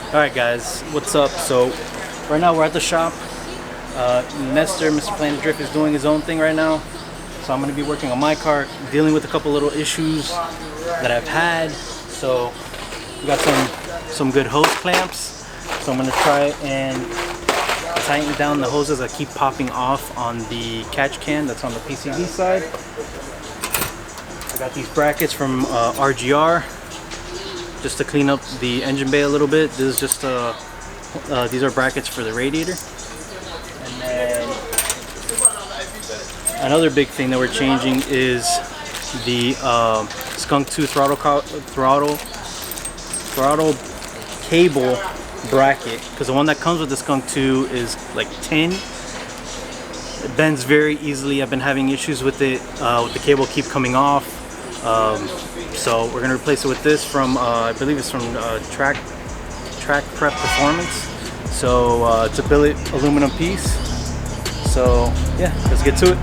Alright guys, what's up? So right now we're at the shop. Nestor, Mr. Planet Drift, is doing his own thing right now. So I'm going to be working on my car, dealing with a couple little issues that I've had. So we got some good hose clamps. So I'm going to try and tighten down the hoses that keep popping off on the catch can that's on the PCV side. I got these brackets from RGR just to clean up the engine bay a little bit. This is just these are brackets for the radiator. And then another big thing that we're changing is the Skunk 2 throttle cable bracket, because the one that comes with the Skunk 2 is like tin. It bends very easily. I've been having issues with it, with the cable keep coming off. So we're gonna replace it with this from I believe it's from Track Prep Performance. So it's a billet aluminum piece. So yeah, let's get to it.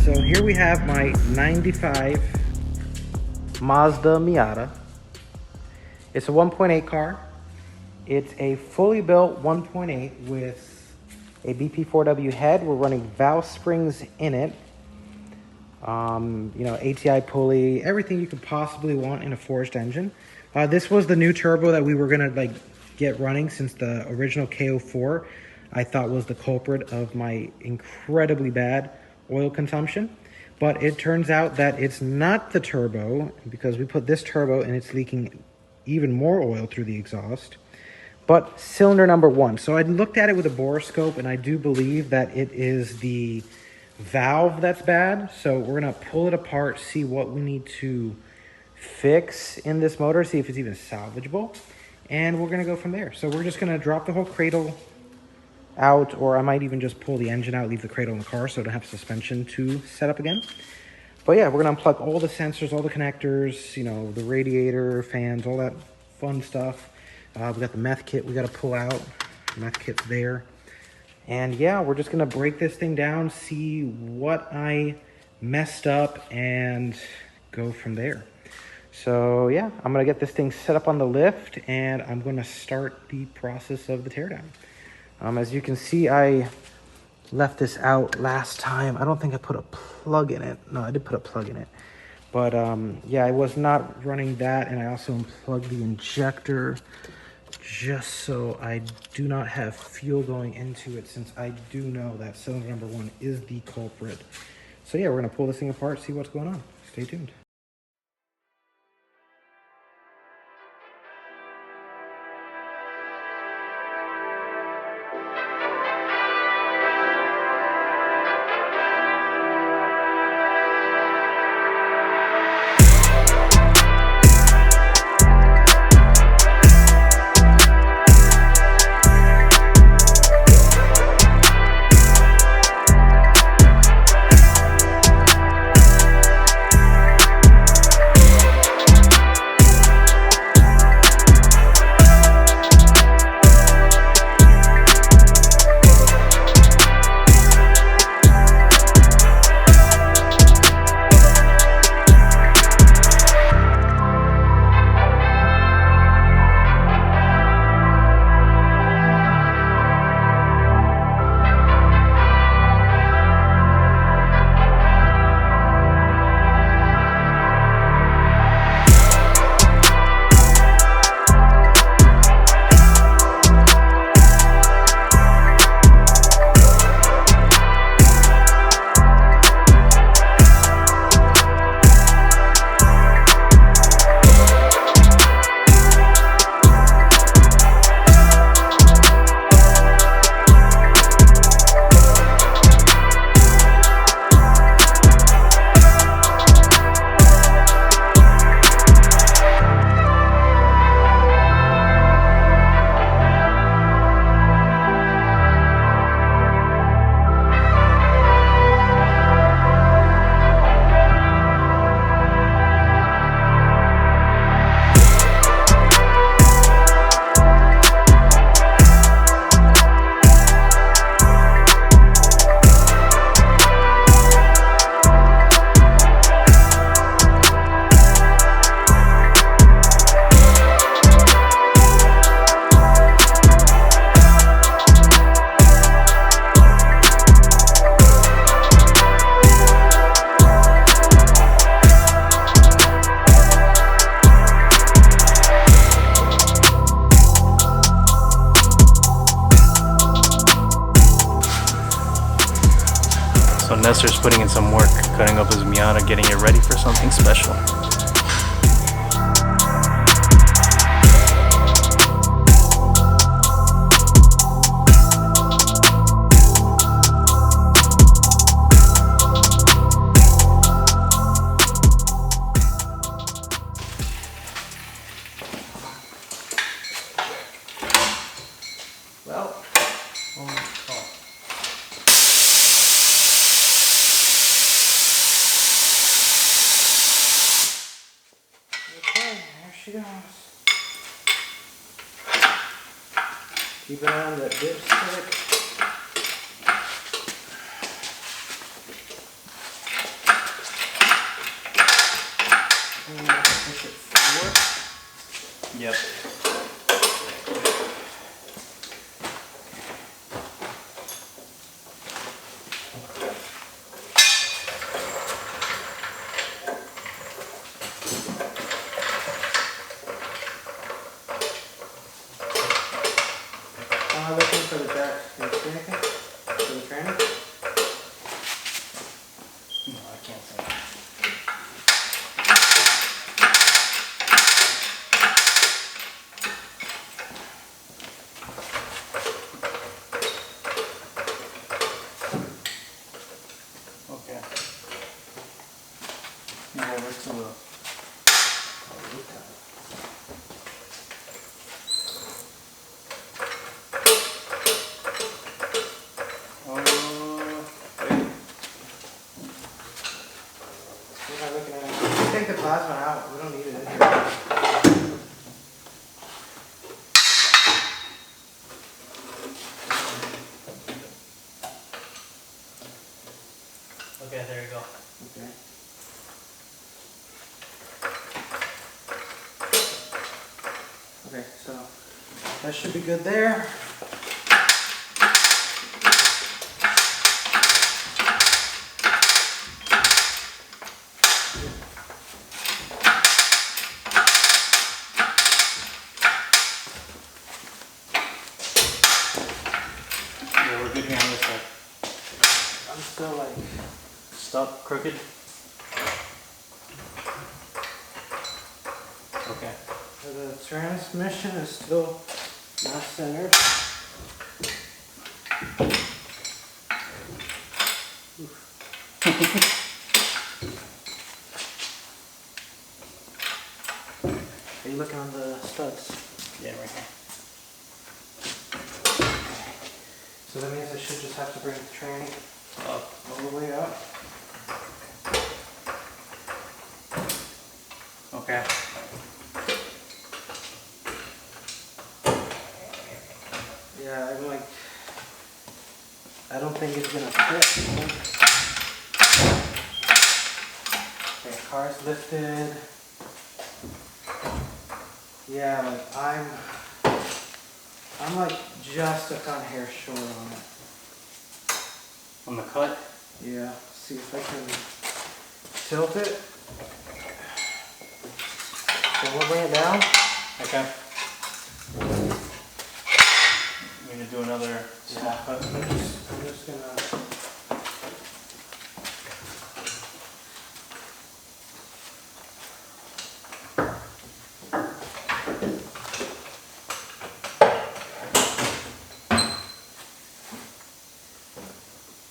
So here we have my 95 Mazda Miata. It's a 1.8 car. It's a fully built 1.8 with a BP4W head. We're running valve springs in it. You know, ATI pulley, everything you could possibly want in a forged engine. This was the new turbo that we were gonna get running, since the original KO4 I thought was the culprit of my incredibly bad oil consumption. But it turns out that it's not the turbo, because we put this turbo and it's leaking even more oil through the exhaust, but cylinder number 1. So I looked at it with a borescope, and I do believe that it is the valve that's bad. So we're gonna pull it apart, see what we need to fix in this motor, see if it's even salvageable, and we're gonna go from there. So we're just gonna drop the whole cradle out, or I might even just pull the engine out, leave the cradle in the car so I don't have suspension to set up again. But yeah, we're gonna unplug all the sensors, all the connectors, you know, the radiator, fans, all that fun stuff. We got the meth kit we gotta pull out. The meth kit's there. And yeah, we're just gonna break this thing down, see what I messed up, and go from there. So yeah, I'm gonna get this thing set up on the lift, and I'm gonna start the process of the teardown. As you can see, I left this out last time. I don't think I put a plug in it. No, I did put a plug in it. But yeah, I was not running that, and I also unplugged the injector just so I do not have fuel going into it, since I do know that cylinder number 1 is the culprit. So yeah, we're gonna pull this thing apart, see what's going on. Stay tuned. So Nestor's putting in some work, cutting up his Miata, getting it ready for something special. Well, okay, there she goes. Keep an eye on that dipstick. And push it forward. Yep. Looking for the jack. Can you see anything? For the tranny? No, I can't say. Okay. Move over to the Take the plasma out. We don't need it in here. Okay, there you go. Okay. Okay, so that should be good there. me on this side. I'm still like Stuck, crooked. Okay. the transmission is still not centered. Are you looking on the studs? Yeah, right here. So that means I should just have to bring the tranny Up. all the way up. Okay. Yeah, I'm like, I don't think it's gonna fit. Okay, car's lifted. Yeah, like I'm like just a cut hair short on it. On the cut? Yeah, see if I can tilt it. So we'll bring it down. Okay. I'm gonna do another small cut. I'm just gonna.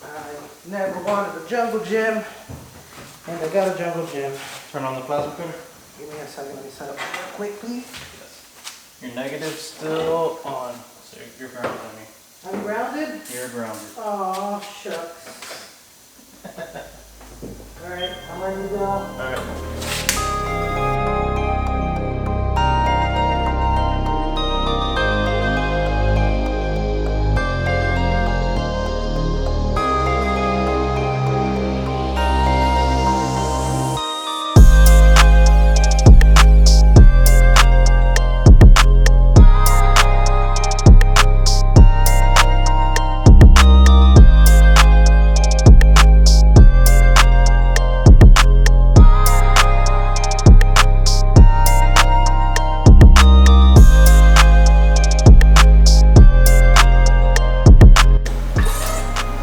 I never wanted a jungle gym, and I got a jungle gym. Turn on the plasma cutter. Give me a second, let me set up real quick, please. Yes. Your negative's still on, so you're grounded on me. I'm grounded? You're grounded. Oh, shucks. Alright, I'm ready to go. Alright.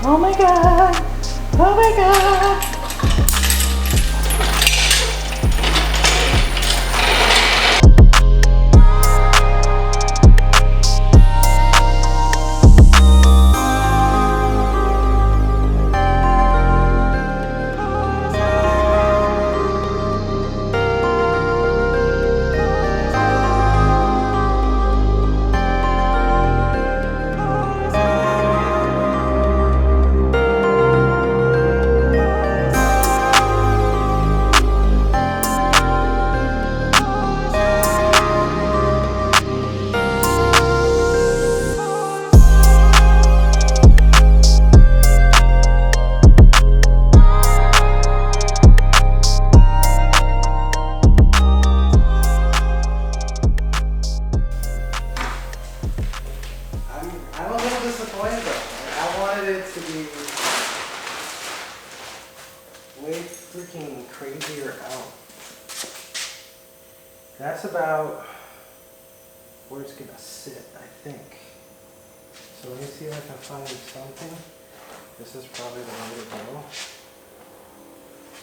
Oh my god! Oh my god! I'm a little disappointed though. I wanted it to be way freaking crazier out. That's about where it's gonna sit, I think. So let me see if I can find something. This is probably the way to go.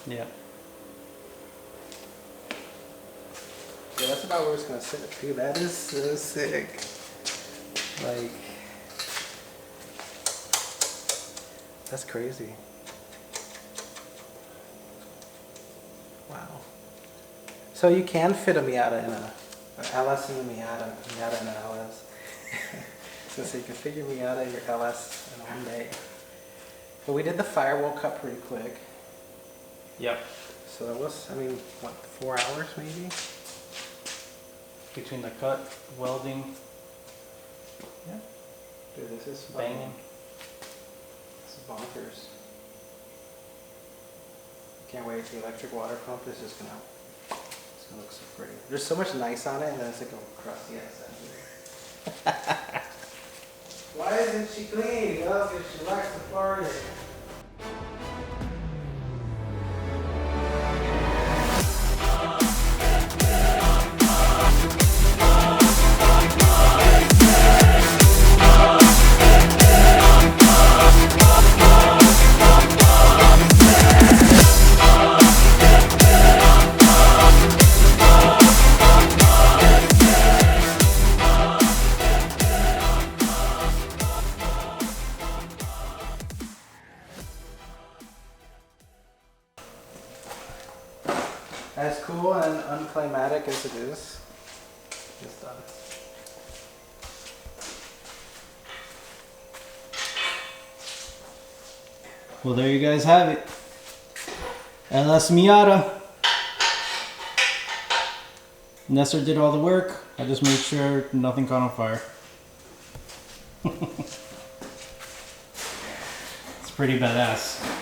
Yeah. Yeah, that's about where it's gonna sit. Dude, that is so sick. Like, that's crazy. Wow. So you can fit a Miata in an LS in a Miata, Miata in an LS. So you can fit your Miata and your LS in one day. But we did the firewall cut pretty quick. Yep. So that was, I mean, what, 4 hours maybe? Between the cut, welding, Yeah. Dude, this is banging. This is bonkers. Can't wait. The electric water pump is just gonna look so pretty. There's so much nice on it, and then it's like a crusty ass. Why isn't she clean? Well, because she likes to party. guess it is. It's done. Well, there you guys have it. LS Miata. Nestor did all the work. I just made sure nothing caught on fire. It's pretty badass.